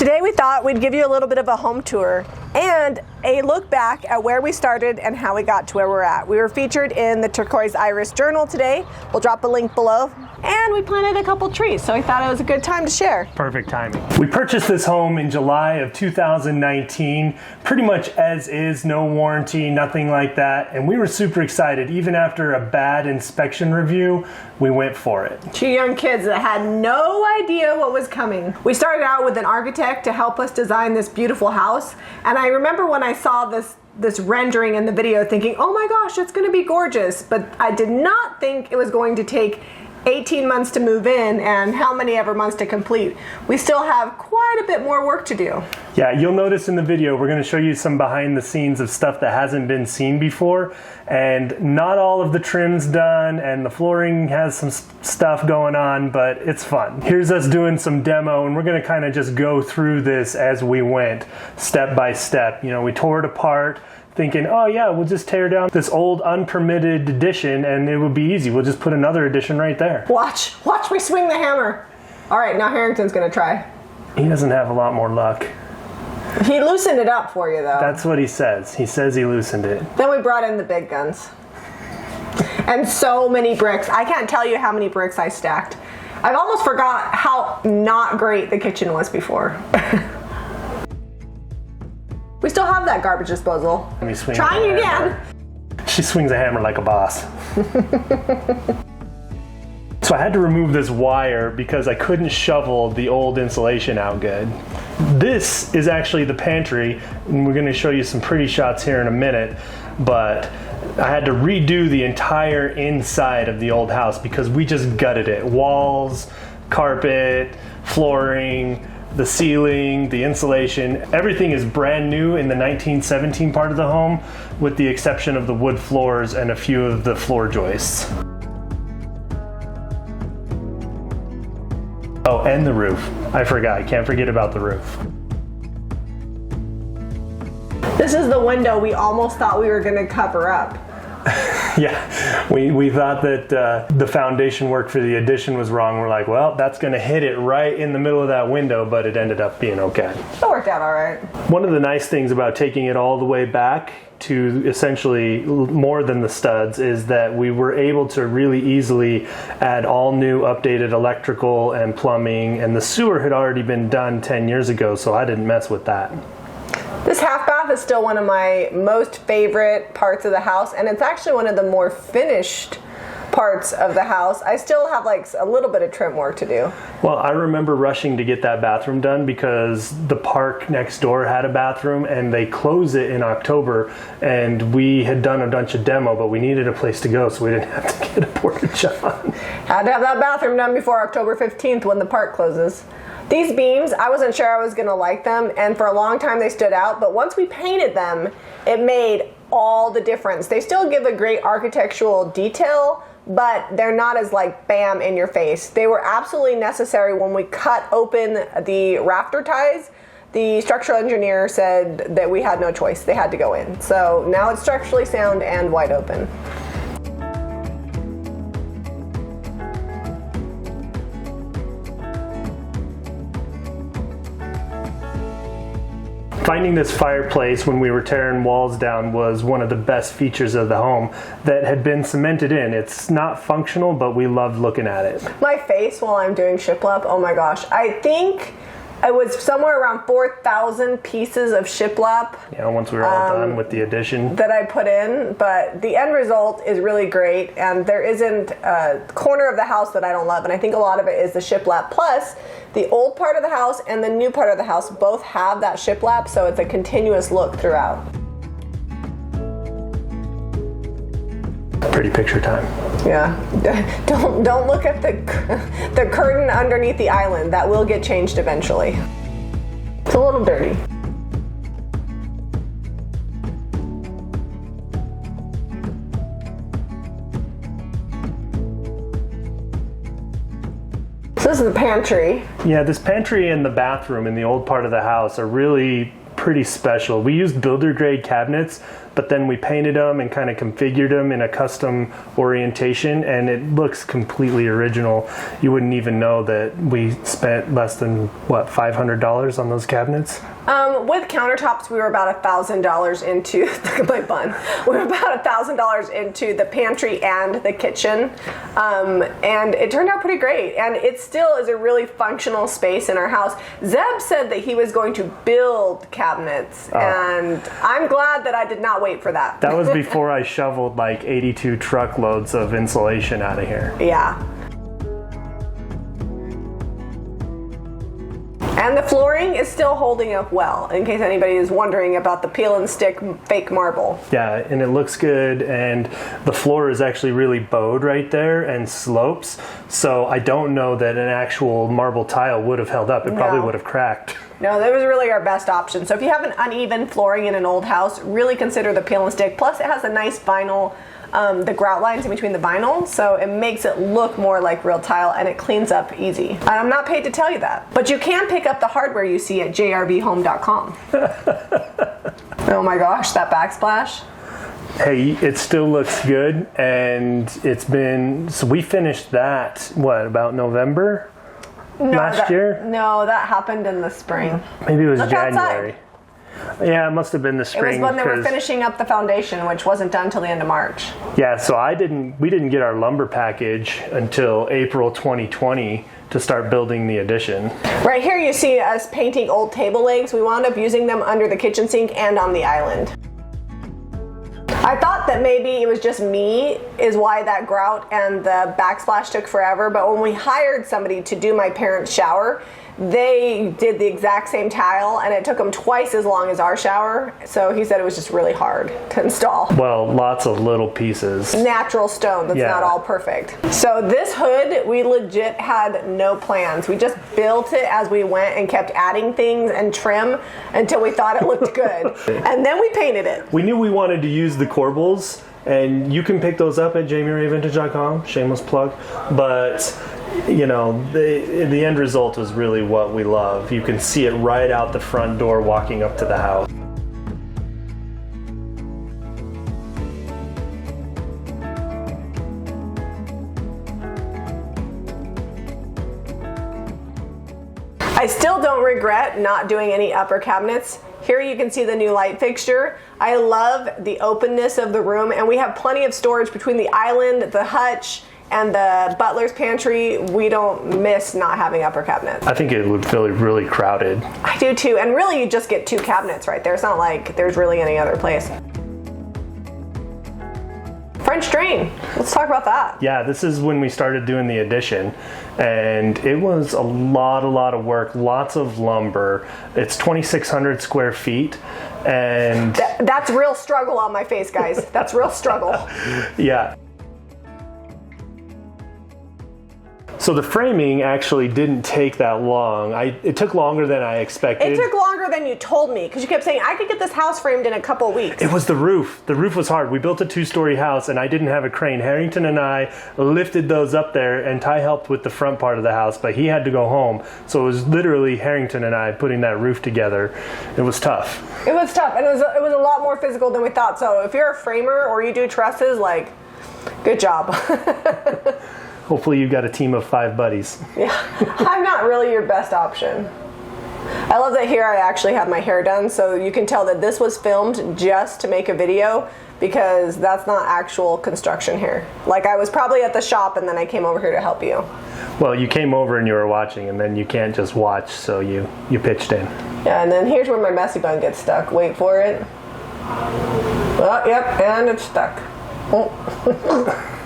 Today we thought we'd give you a little bit of a home tour and a look back at where we started and how we got to where we're at. We were featured in the Turquoise Iris Journal today. We'll drop a link below. And we planted a couple trees, so we thought it was a good time to share. Perfect timing. We purchased this home in July of 2019, pretty much as is, no warranty, nothing like that. And we were super excited. Even after a bad inspection review, we went for it. Two young kids that had no idea what was coming. We started out with an architect to help us design this beautiful house. And I remember when I saw this rendering in the video thinking, oh my gosh, it's gonna be gorgeous. But I did not think it was going to take 18 months to move in and how many ever months to complete. We still have quite a bit more work to do. Yeah, you'll notice in the video we're going to show you some behind the scenes of stuff that hasn't been seen before, and not all of the trim's done and the flooring has some stuff going on, but it's fun. Here's us doing some demo, and we're going to kind of just go through this as we went, step by step. You know, we tore it apart thinking, oh yeah, we'll just tear down this old unpermitted addition and it would be easy. We'll just put another addition right there. Watch me swing the hammer. All right, now Harrington's gonna try. He doesn't have a lot more luck. He loosened it up for you though. That's what he says. He says he loosened it. Then we brought in the big guns. And so many bricks. I can't tell you how many bricks I stacked. I've almost forgot how not great the kitchen was before. We still have that garbage disposal. Trying again. She swings a hammer like a boss. So I had to remove this wire because I couldn't shovel the old insulation out good. This is actually the pantry, and we're going to show you some pretty shots here in a minute, but I had to redo the entire inside of the old house because we just gutted it. Walls, carpet, flooring, the ceiling, the insulation, everything is brand new in the 1917 part of the home, with the exception of the wood floors and a few of the floor joists. Oh, and the roof. I forgot, can't forget about the roof. This is the window we almost thought we were gonna cover up. Yeah, we thought that the foundation work for the addition was wrong. We're like, well, that's going to hit it right in the middle of that window, but it ended up being okay. It worked out all right. One of the nice things about taking it all the way back to essentially more than the studs is that we were able to really easily add all new updated electrical and plumbing, and the sewer had already been done 10 years ago, so I didn't mess with that. This half bath is still one of my most favorite parts of the house, and it's actually one of the more finished parts of the house. I still have like a little bit of trim work to do. Well, I remember rushing to get that bathroom done because the park next door had a bathroom and they closed it in October, and we had done a bunch of demo, but we needed a place to go, so we didn't have to get a portage on. Had to have that bathroom done before October 15th when the park closes. These beams, I wasn't sure I was gonna like them, and for a long time they stood out, but once we painted them, it made all the difference. They still give a great architectural detail, but they're not as like bam in your face. They were absolutely necessary when we cut open the rafter ties. The structural engineer said that we had no choice. They had to go in. So now it's structurally sound and wide open. Finding this fireplace when we were tearing walls down was one of the best features of the home that had been cemented in. It's not functional, but we loved looking at it. My face while I'm doing shiplap, oh my gosh. I think it was somewhere around 4,000 pieces of shiplap. Yeah, once we were all done with the addition. That I put in, but the end result is really great, and there isn't a corner of the house that I don't love, and I think a lot of it is the shiplap. Plus, the old part of the house and the new part of the house both have that shiplap, so it's a continuous look throughout. Pretty picture time. Yeah, don't look at the curtain underneath the island. That will get changed eventually. It's a little dirty. So this is the pantry. Yeah, this pantry and the bathroom in the old part of the house are really pretty special. We used builder grade cabinets, but then we painted them and kind of configured them in a custom orientation, and it looks completely original. You wouldn't even know that we spent less than, what, $500 on those cabinets? With countertops, we were about $1,000 into my bun. We were about $1,000 into the pantry and the kitchen, and it turned out pretty great. And it still is a really functional space in our house. Zeb said that he was going to build cabinets, and I'm glad that I did not wait for that. That was before I shoveled like 82 truckloads of insulation out of here. Yeah. And the flooring is still holding up well, in case anybody is wondering about the peel and stick fake marble. Yeah, and it looks good, and the floor is actually really bowed right there and slopes, so I don't know that an actual marble tile would have held up. It probably would have cracked. No, that was really our best option. So if you have an uneven flooring in an old house, really consider the peel and stick. Plus it has a nice vinyl, the grout lines in between the vinyl, so it makes it look more like real tile, and it cleans up easy. And I'm not paid to tell you that. But you can pick up the hardware you see at jrvhome.com. Oh my gosh, that backsplash. Hey, it still looks good, and it's been, so we finished that, what, about November? Last year? No, that happened in the spring. Maybe it was Look January. outside. Yeah, it must have been the spring. It was when they were finishing up the foundation, which wasn't done till the end of March. Yeah, so we didn't get our lumber package until April 2020 to start building the addition. Right here you see us painting old table legs. We wound up using them under the kitchen sink and on the island. I thought that maybe it was just me is why that grout and the backsplash took forever, but when we hired somebody to do my parents' shower, they did the exact same tile, and it took them twice as long as our shower, so he said it was just really hard to install. Well, lots of little pieces. Natural stone that's not all perfect. So this hood, we legit had no plans. We just built it as we went and kept adding things and trim until we thought it looked good. And then we painted it. We knew we wanted to use the corbels, and you can pick those up at JamiRayVintage.com, shameless plug, but you know, the end result was really what we love. You can see it right out the front door walking up to the house. I still don't regret not doing any upper cabinets. Here you can see the new light fixture. I love the openness of the room, and we have plenty of storage between the island, the hutch, and the butler's pantry. We don't miss not having upper cabinets. I think it would feel really crowded. I do too, and really you just get 2 cabinets right there. It's not like there's really any other place. French drain, let's talk about that. Yeah, this is when we started doing the addition, and it was a lot of work, lots of lumber. It's 2,600 square feet, and that's real struggle on my face, guys. That's real struggle. Yeah. So the framing actually didn't take that long. It took longer than I expected. It took longer than you told me, because you kept saying, I could get this house framed in a couple weeks. It was the roof. The roof was hard. We built a 2-story house, and I didn't have a crane. Harrington and I lifted those up there, and Ty helped with the front part of the house, but he had to go home. So it was literally Harrington and I putting that roof together. It was tough. It was tough, and it was a lot more physical than we thought. So if you're a framer or you do trusses, like, good job. Hopefully you've got a team of 5 buddies. Yeah, I'm not really your best option. I love that here I actually have my hair done, so you can tell that this was filmed just to make a video, because that's not actual construction here. Like, I was probably at the shop and then I came over here to help you. Well, you came over and you were watching, and then you can't just watch, so you pitched in. Yeah, and then here's where my messy bun gets stuck. Wait for it. Oh, yep, and it's stuck. Oh.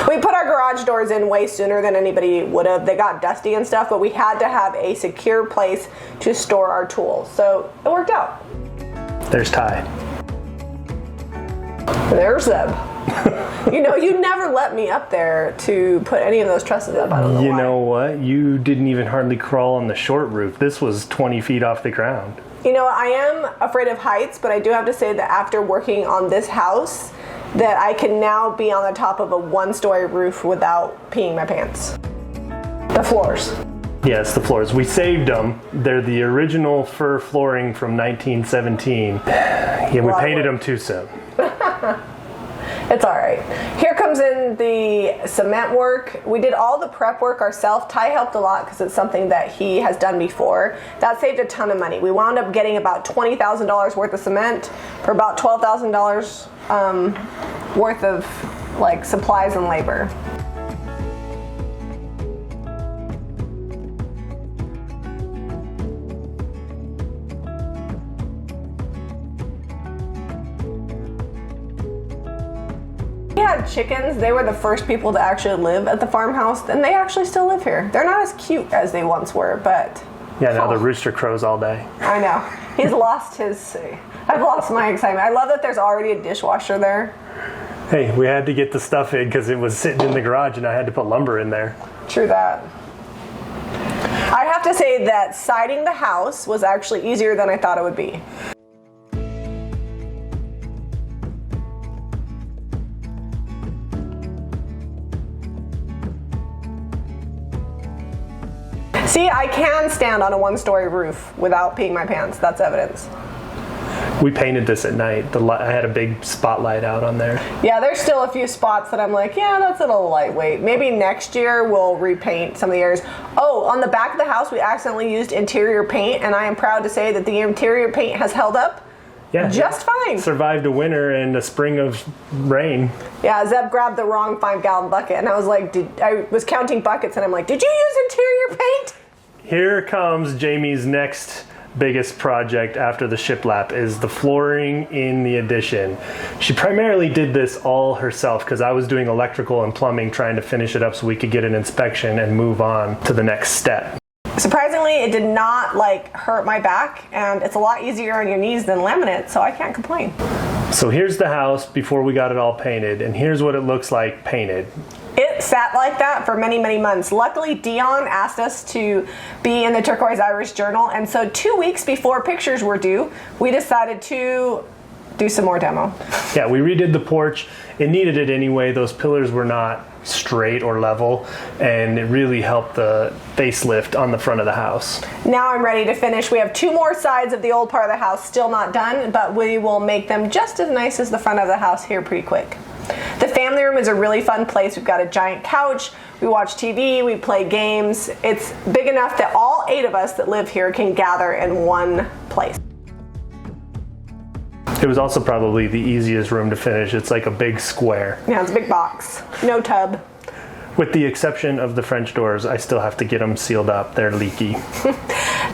We put our garage doors in way sooner than anybody would have. They got dusty and stuff, but we had to have a secure place to store our tools. So it worked out. There's Ty. There's Zeb. You know, you never let me up there to put any of those trusses up. I don't know why. You know what? You didn't even hardly crawl on the short roof. This was 20 feet off the ground. You know, I am afraid of heights, but I do have to say that after working on this house, that I can now be on the top of a 1-story roof without peeing my pants. The floors. Yes, the floors. We saved them. They're the original fir flooring from 1917. Yeah, we painted them too soon. It's all right. Here comes in the cement work. We did all the prep work ourselves. Ty helped a lot because it's something that he has done before. That saved a ton of money. We wound up getting about $20,000 worth of cement for about $12,000 worth of like supplies and labor. We had chickens. They were the first people to actually live at the farmhouse, and they actually still live here. They're not as cute as they once were, but... Yeah, now the rooster crows all day. I know. He's lost his... I've lost my excitement. I love that there's already a dishwasher there. Hey, we had to get the stuff in because it was sitting in the garage and I had to put lumber in there. True that. I have to say that siding the house was actually easier than I thought it would be. See, I can stand on a one-story roof without peeing my pants. That's evidence. We painted this at night. I had a big spotlight out on there. Yeah, there's still a few spots that I'm like, yeah, that's a little lightweight. Maybe next year we'll repaint some of the areas. Oh, on the back of the house, we accidentally used interior paint, and I am proud to say that the interior paint has held up just fine. Survived a winter and a spring of rain. Yeah, Zeb grabbed the wrong 5-gallon bucket, and I was like, I was counting buckets, and I'm like, did you use interior paint? Here comes Jami's next biggest project after the shiplap is the flooring in the addition. She primarily did this all herself because I was doing electrical and plumbing trying to finish it up so we could get an inspection and move on to the next step. Surprisingly, it did not like hurt my back, and it's a lot easier on your knees than laminate, so I can't complain. So here's the house before we got it all painted, and here's what it looks like painted. It sat like that for many, many months. Luckily, Dion asked us to be in the Turquoise Irish Journal, and so 2 weeks before pictures were due, we decided to do some more demo. Yeah, we redid the porch. It needed it anyway. Those pillars were not straight or level, and it really helped the facelift on the front of the house. Now I'm ready to finish. We have 2 more sides of the old part of the house still not done, but we will make them just as nice as the front of the house here pretty quick. The family room is a really fun place. We've got a giant couch, we watch TV, we play games. It's big enough that all 8 of us that live here can gather in one place. It was also probably the easiest room to finish. It's like a big square. Yeah, it's a big box. No tub. With the exception of the French doors, I still have to get them sealed up. They're leaky.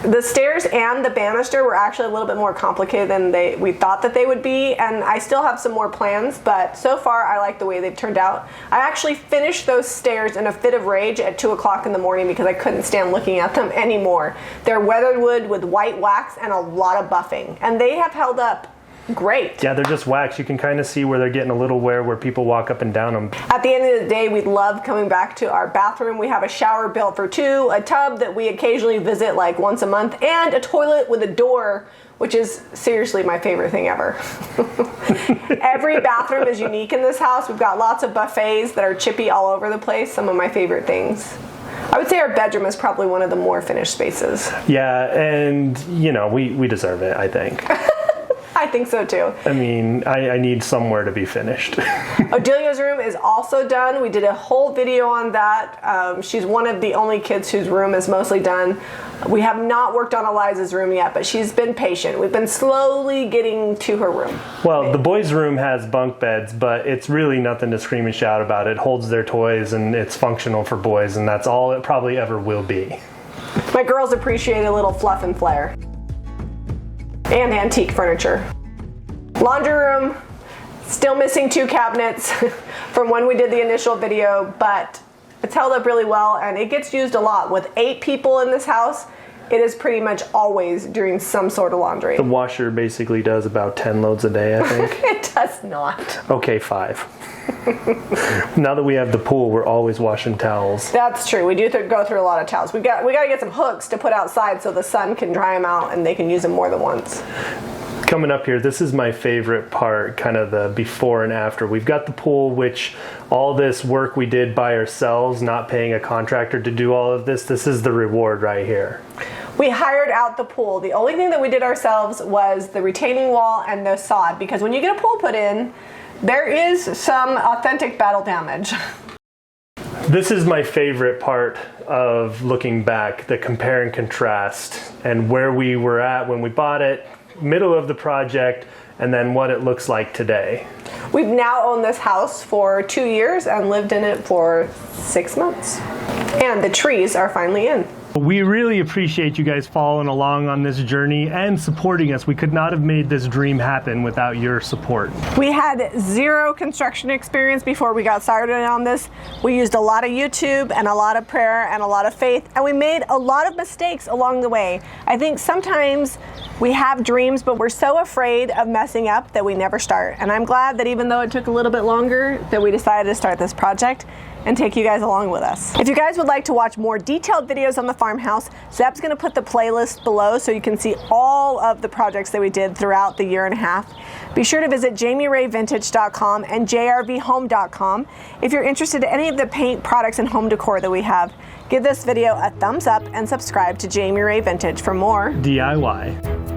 The stairs and the banister were actually a little bit more complicated than we thought that they would be, and I still have some more plans, but so far I like the way they've turned out. I actually finished those stairs in a fit of rage at 2 o'clock in the morning because I couldn't stand looking at them anymore. They're weathered wood with white wax and a lot of buffing, and they have held up great. Yeah, they're just wax. You can kind of see where they're getting a little wear where people walk up and down them. At the end of the day, we love coming back to our bathroom. We have a shower built for 2, a tub that we occasionally visit like once a month, and a toilet with a door, which is seriously my favorite thing ever. Every bathroom is unique in this house. We've got lots of buffets that are chippy all over the place. Some of my favorite things. I would say our bedroom is probably one of the more finished spaces. Yeah, and you know, we deserve it, I think. I think so too. I mean, I need somewhere to be finished. Odelia's room is also done. We did a whole video on that. She's one of the only kids whose room is mostly done. We have not worked on Eliza's room yet, but she's been patient. We've been slowly getting to her room. Well, the boys' room has bunk beds, but it's really nothing to scream and shout about. It holds their toys and it's functional for boys, and that's all it probably ever will be. My girls appreciate a little fluff and flair. And antique furniture. Laundry room, still missing 2 cabinets from when we did the initial video, but it's held up really well and it gets used a lot. With 8 people in this house, it is pretty much always doing some sort of laundry. The washer basically does about 10 loads a day, I think. It does not. Okay, 5. Now that we have the pool, we're always washing towels. That's true. We do go through a lot of towels. We got to get some hooks to put outside so the sun can dry them out and they can use them more than once. coming up here, this is my favorite part, kind of the before and after. We've got the pool, which all this work we did by ourselves, not paying a contractor to do all of this. This is the reward right here. We hired out the pool. The only thing that we did ourselves was the retaining wall and the sod, because when you get a pool put in, there is some authentic battle damage. This is my favorite part of looking back, the compare and contrast, and where we were at when we bought it, middle of the project, and then what it looks like today. We've now owned this house for 2 years and lived in it for 6 months. And the trees are finally in. We really appreciate you guys following along on this journey and supporting us. We could not have made this dream happen without your support. We had zero construction experience before we got started on this. We used a lot of YouTube and a lot of prayer and a lot of faith, and we made a lot of mistakes along the way. I think sometimes we have dreams, but we're so afraid of messing up that we never start. And I'm glad that even though it took a little bit longer, that we decided to start this project and take you guys along with us. If you guys would like to watch more detailed videos on the farmhouse, Zeb's gonna put the playlist below so you can see all of the projects that we did throughout the year and a half. Be sure to visit JamiRayVintage.com and JRVHome.com. If you're interested in any of the paint products and home decor that we have, give this video a thumbs up and subscribe to Jami Ray Vintage for more DIY.